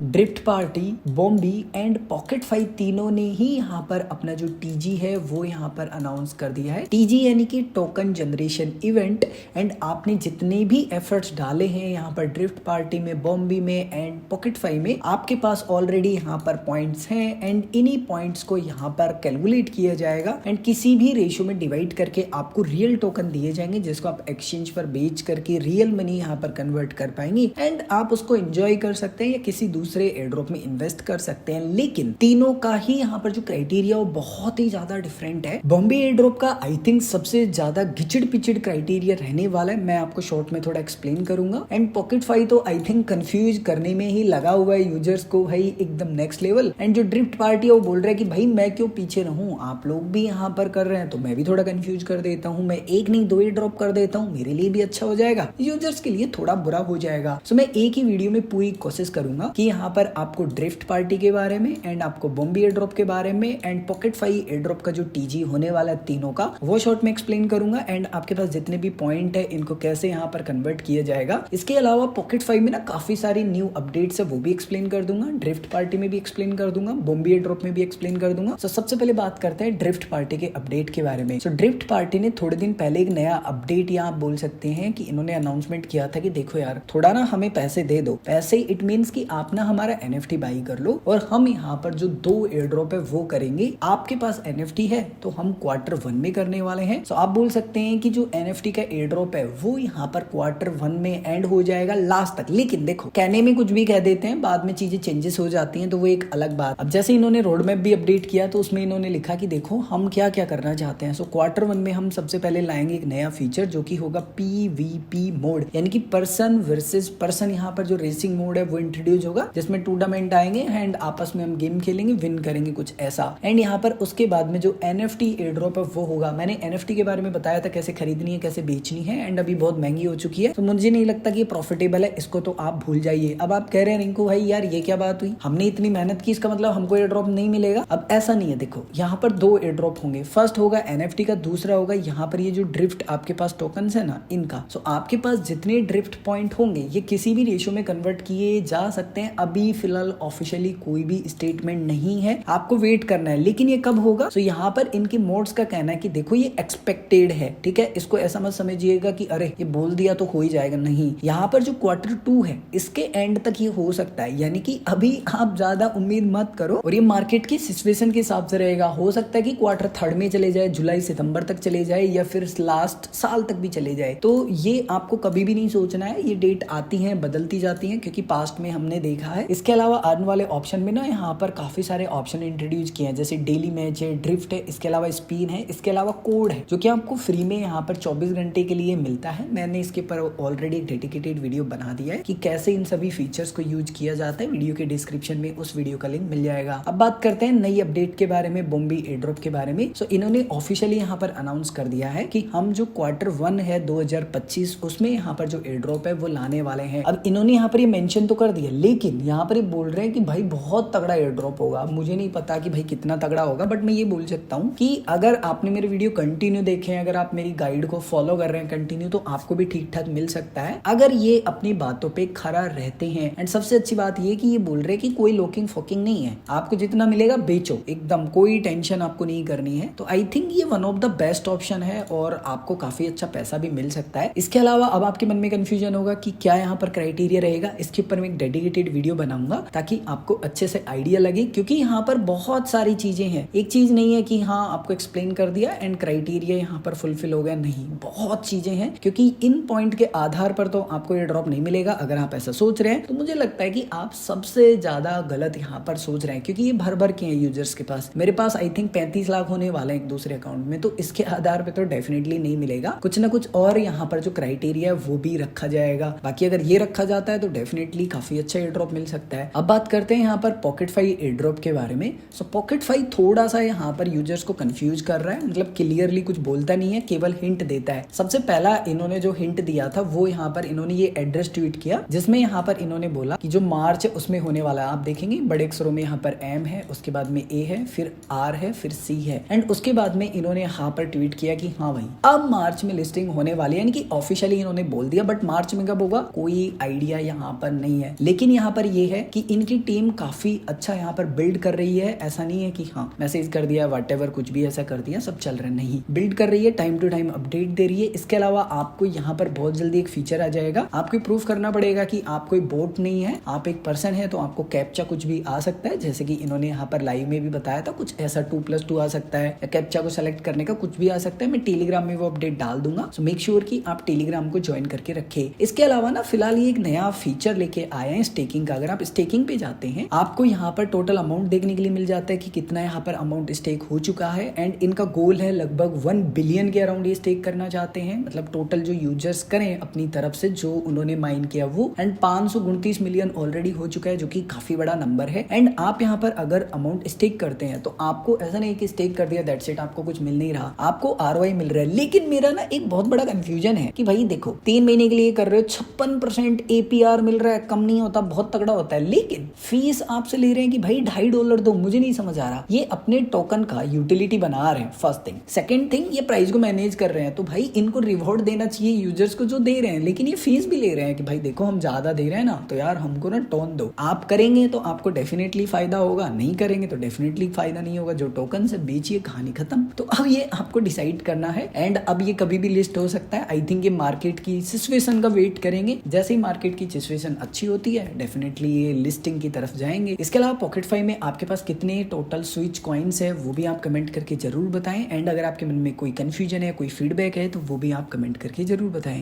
Drift party, Bombie and Pocket Fi तीनों ने ही यहाँ पर अपना जो टीजी है वो यहाँ पर अनाउंस कर दिया है। टीजी यानी कि टोकन जनरेशन इवेंट। एंड आपने जितने भी एफर्ट्स डाले हैं यहाँ पर ड्रिफ्ट पार्टी में, बॉम्बी में एंड पॉकेट फाई में, आपके पास ऑलरेडी यहाँ पर पॉइंट्स हैं एंड इन्हीं पॉइंट्स को यहाँ पर कैलकुलेट किया जाएगा एंड किसी भी रेशो में डिवाइड करके आपको रियल टोकन दिए जाएंगे, जिसको आप एक्सचेंज पर बेच करके रियल मनी यहाँ पर कन्वर्ट कर पाएंगे एंड आप उसको एंजॉय कर सकते हैं या किसी दूसरे एयर ड्रॉप में इन्वेस्ट कर सकते हैं। लेकिन तीनों का ही यहाँ पर जो क्राइटेरिया वो बहुत ही ज्यादा डिफरेंट है। बॉम्बे एयर ड्रॉप का आई थिंक सबसे ज्यादा घिचड़ पिचड़ क्राइटेरिया रहने वाला है, मैं आपको शॉर्ट में थोड़ा एक्सप्लेन करूंगा। एंड पॉकेट फाई तो आई थिंक कंफ्यूज करने में ही लगा हुआ है यूजर्स को, भाई एकदम नेक्स्ट लेवल। एंड जो ड्रिफ्ट पार्टी है वो बोल रहा है कि भाई मैं क्यों पीछे रहूं, आप लोग भी यहाँ पर कर रहे हैं तो मैं भी थोड़ा कंफ्यूज कर देता हूँ, मैं एक नहीं दो एयर ड्रॉप कर देता हूँ, मेरे लिए भी अच्छा हो जाएगा, यूजर्स के लिए थोड़ा बुरा हो जाएगा। सो मैं एक ही वीडियो में पूरी कोशिश करूंगा कि यहाँ पर आपको ड्रिफ्ट पार्टी के बारे में एंड आपको बॉम्बे एयर ड्रॉप के बारे में and Pocket Fi air drop का जो टीजी होने वाला है तीनों का, वो शॉर्ट में एक्सप्लेन करूंगा। एंड आपके पास जितने भी पॉइंट है इनको कैसे यहाँ पर कन्वर्ट किया जाएगा। इसके अलावा पॉकेट फाई में ना काफी सारी न्यू अपडेट्स है, वो भी एक्सप्लेन कर दूंगा। ड्रिफ्ट पार्टी में भी एक्सप्लेन कर दूंगा, बॉम्बे एयर ड्रॉप में भी एक्सप्लेन कर दूंगा। तो सबसे पहले बात करते हैं ड्रिफ्ट पार्टी के अपडेट के बारे में। ड्रिफ्ट पार्टी ने थोड़े दिन पहले एक नया अपडेट या आप बोल सकते हैं कि इन्होंने अनाउंसमेंट किया था कि देखो यार थोड़ा ना हमें पैसे दे दो। पैसे इट मीन्स कि आप ना हमारा एनएफटी बाई कर लो और हम यहाँ पर जो 2 एयर ड्रॉप है वो करेंगे। आपके पास एनएफटी है तो हम Q1 में करने वाले हैं। तो आप बोल सकते हैं कि जो एनएफटी का एयर ड्रॉप है वो यहाँ पर Q1 में एंड हो जाएगा लास्ट तक। लेकिन देखो कहने में कुछ भी कह देते हैं, बाद में चीजें चेंजेस हो जाती हैं, तो वो एक अलग बात। अब जैसे इन्होंने रोड मैप भी अपडेट किया तो उसमें इन्होंने लिखा कि देखो हम क्या क्या करना चाहते हैं। सो Q1 में हम सबसे पहले लाएंगे एक नया फीचर जो कि होगा PVP मोड, यानी कि पर्सन वर्सेस पर्सन। यहाँ पर जो रेसिंग मोड है वो इंट्रोड्यूस होगा, जिसमें टूर्नामेंट आएंगे एंड आपस में हम गेम खेलेंगे, विन करेंगे, कुछ ऐसा। एंड यहाँ पर उसके बाद में जो NFT एयर ड्रॉप है वो होगा। मैंने NFT के बारे में बताया था कैसे खरीदनी है, कैसे बेचनी है एंड अभी बहुत महंगी हो चुकी है, तो मुझे नहीं लगता कि ये प्रॉफिटेबल है, इसको तो आप भूल जाइए। अब आप कह रहे हैं रिंकू भाई यार ये क्या बात हुई, हमने इतनी मेहनत की, इसका मतलब हमको एयर ड्रॉप नहीं मिलेगा। अब ऐसा नहीं है, देखो यहाँ पर 2 एयर ड्रॉप होंगे, फर्स्ट होगा NFT का, दूसरा होगा यहाँ पर ये जो ड्रिफ्ट आपके पास टोकन है ना इनका। सो आपके पास जितने ड्रिफ्ट पॉइंट होंगे ये किसी भी रेशो में कन्वर्ट किए जा सकते हैं। अभी फिलहाल ऑफिशियली कोई भी स्टेटमेंट नहीं है, आपको वेट करना है, लेकिन ये कब होगा। तो यहाँ पर इनके मोड्स का कहना है कि देखो ये एक्सपेक्टेड है, ठीक है, इसको ऐसा मत समझिएगा कि अरे ये बोल दिया तो हो ही जाएगा, नहीं। यहाँ पर जो Q2 है इसके एंड तक ये हो सकता है, यानी कि अभी आप ज्यादा उम्मीद मत करो और ये मार्केट की सिचुएशन के हिसाब से रहेगा। हो सकता है कि Q3 में चले जाए, जुलाई सितंबर तक चले जाए या फिर लास्ट साल तक भी चले जाए। तो ये आपको कभी भी नहीं सोचना है, ये डेट आती है बदलती जाती है, क्योंकि पास्ट में हमने देखा है। इसके अलावा आने वाले ऑप्शन में ना यहाँ पर काफी सारे ऑप्शन इंट्रोड्यूस किए हैं, जैसे डेली मैच है, ड्रिफ्ट है, इसके अलावा स्पिन है, इसके अलावा कोड है जो कि आपको फ्री में यहाँ पर 24 घंटे के लिए मिलता है। मैंने इसके पर ऑलरेडी डेडिकेटेड वीडियो बना दिया है कि कैसे इन सभी फीचर्स को यूज किया जाता है, वीडियो के डिस्क्रिप्शन में उस वीडियो का लिंक मिल जाएगा। अब बात करते हैं नई अपडेट के बारे में, बॉम्बे एयर ड्रॉप के बारे में। सो इन्होंने ऑफिशियली यहाँ पर अनाउंस कर दिया है कि हम जो Q1 है 2025 उसमें यहाँ पर जो एयर ड्रॉप है वो लाने वाले हैं। अब इन्होंने यहाँ पर ये मेंशन तो कर दिया, लेकिन यहाँ पर ये बोल रहे हैं कि भाई बहुत तगड़ा एयर ड्रॉप होगा। मुझे नहीं पता कि भाई कितना तगड़ा होगा, बट मैं ये बोल सकता हूँ कि अगर आपने मेरे वीडियो कंटिन्यू देखे हैं, अगर आप मेरी गाइड को फॉलो कर रहे हैं कंटिन्यू, तो आपको भी ठीक ठाक मिल सकता है अगर ये अपनी बातों पे खरा रहते हैं। एंड सबसे अच्छी बात ये कि ये बोल रहे हैं कि कोई लोकिंग फोकिंग नहीं है, आपको जितना मिलेगा बेचो, एकदम कोई टेंशन आपको नहीं करनी है। तो आई थिंक ये one of the best option है और आपको काफी अच्छा पैसा भी मिल सकता है। इसके अलावा अब आपके मन में कंफ्यूजन होगा कि क्या यहाँ पर क्राइटेरिया रहेगा, इसके ऊपर मैं एक डेडिकेटेड वीडियो बनाऊंगा ताकि आपको अच्छे से आइडिया लगे, क्योंकि यहाँ पर बहुत सारी चीजें हैं। एक चीज नहीं है कि हाँ आपको एक्सप्लेन कर दिया एंड क्राइटेरिया यहाँ पर फुलफिल हो गया, नहीं, बहुत चीजें हैं, क्योंकि इन पॉइंट के आधार पर तो आपको एयर ड्रॉप नहीं मिलेगा। अगर आप ऐसा सोच रहे हैं तो मुझे लगता है कि आप सबसे ज्यादा गलत यहाँ पर सोच रहे हैं, क्योंकि ये भर भर के हैं यूजर्स के पास। मेरे पास आई थिंक 35 लाख होने वाले हैं एक दूसरे अकाउंट में, तो इसके आधार पर तो डेफिनेटली नहीं मिलेगा। कुछ ना कुछ और यहाँ पर जो क्राइटेरिया है वो भी रखा जाएगा। बाकी अगर ये रखा जाता है तो डेफिनेटली काफी अच्छा एयर ड्रॉप मिल सकता है। सकता है। अब बात करते हैं यहाँ पर पॉकेट फाई एयर ड्रॉप के बारे में। सो पॉकेट फाई थोड़ा सा यहाँ पर यूजर्स को कंफ्यूज कर रहा है, मतलब क्लियरली कुछ बोलता नहीं है, केवल हिंट देता है। सबसे पहला इन्होंने जो हिंट दिया था वो यहाँ पर इन्होंने ये एड्रेस ट्वीट किया, जिसमें यहाँ पर इन्होंने बोला कि जो मार्च है उसमें होने वाला है। आप देखेंगे बड़े अक्षरों में यहाँ पर M है, उसके बाद में A है, फिर R है, फिर C है, एंड उसके बाद में इन्होंने यहाँ पर ट्वीट किया कि हाँ भाई अब मार्च में लिस्टिंग होने वाली है, यानी कि ऑफिशियली इन्होंने बोल दिया, बट मार्च में कब होगा कोई आइडिया यहाँ पर नहीं है। लेकिन यहाँ पर ये है कि इनकी टीम काफी अच्छा यहाँ पर बिल्ड कर रही है। ऐसा नहीं है कि हाँ मैसेज कर दिया व्हाटएवर कुछ भी ऐसा कर दिया सब चल रहा है, नहीं, बिल्ड कर रही है, टाइम टू टाइम अपडेट दे रही है। इसके अलावा आपको यहाँ पर बहुत जल्दी एक फीचर आ जाएगा, आपको प्रूफ करना पड़ेगा कि आप कोई बोट नहीं है, आप एक पर्सन है, तो आपको कैप्चा कुछ भी आ सकता है, जैसे कि इन्होंने यहाँ पर लाइव में भी बताया था कुछ ऐसा 2+2 आ सकता है, या कैप्चा को सेलेक्ट करने का कुछ भी आ सकता है। मैं टेलीग्राम में वो अपडेट डाल दूंगा, सो मेक श्योर कि आप टेलीग्राम को ज्वाइन करके रखे। इसके अलावा ना फिलहाल ये एक नया फीचर लेके आए हैं स्टेकिंग का। अगर आप स्टेकिंग पे जाते हैं आपको यहाँ पर टोटल अमाउंट देखने के लिए मिल जाता है कि कितना यहाँ पर अमाउंट स्टेक हो चुका है, एंड इनका गोल है लगभग 1 बिलियन के अराउंड ये स्टेक करना चाहते हैं, मतलब टोटल जो यूजर्स करें अपनी तरफ से जो उन्होंने माइन किया वो, एंड 529 मिलियन ऑलरेडी हो चुका है, जो कि काफी बड़ा नंबर है। एंड आप यहाँ पर अगर अमाउंट स्टेक करते हैं तो आपको ऐसा नहीं कि स्टेक कर दिया दैट्स इट, आपको कुछ मिल नहीं रहा, आपको ROI मिल रहा है। लेकिन मेरा ना एक बहुत बड़ा कंफ्यूजन है कि भाई देखो 3 महीने के लिए कर रहे हो, 56% APR मिल रहा है, कम नहीं होता, बहुत तगड़ा होता है, लेकिन फीस आपसे ले रहे हैं कि भाई $2.5 दो। मुझे नहीं समझ आ रहा, ये अपने टोकन का यूटिलिटी बना रहे हैं, फर्स्ट थिंग। सेकंड थिंग, ये प्राइस को मैनेज कर रहे हैं, तो भाई इनको रिवॉर्ड देना चाहिए यूजर्स को जो दे रहे हैं, लेकिन ये फीस भी ले रहे हैं कि भाई देखो हम ज्यादा दे रहे हैं ना, तो यार हमको ना टोन दो। आप करेंगे तो आपको डेफिनेटली फायदा होगा, नहीं करेंगे तो डेफिनेटली फायदा नहीं होगा। जो टोकन से बेचिए, कहानी खत्म। तो अब ये आपको डिसाइड करना है, एंड अब ये कभी भी लिस्ट हो सकता है। आई थिंक ये मार्केट की सिचुएशन का वेट करेंगे, जैसे ही मार्केट की सिचुएशन अच्छी होती है डेफिनेटली ये लिस्टिंग की तरफ जाएंगे। इसके अलावा पॉकेट फाई में आपके पास कितने टोटल स्विच कॉइन्स है वो भी आप कमेंट करके जरूर बताएं, एंड अगर आपके मन में कोई कंफ्यूजन है, कोई फीडबैक है, तो वो भी आप कमेंट करके जरूर बताएं।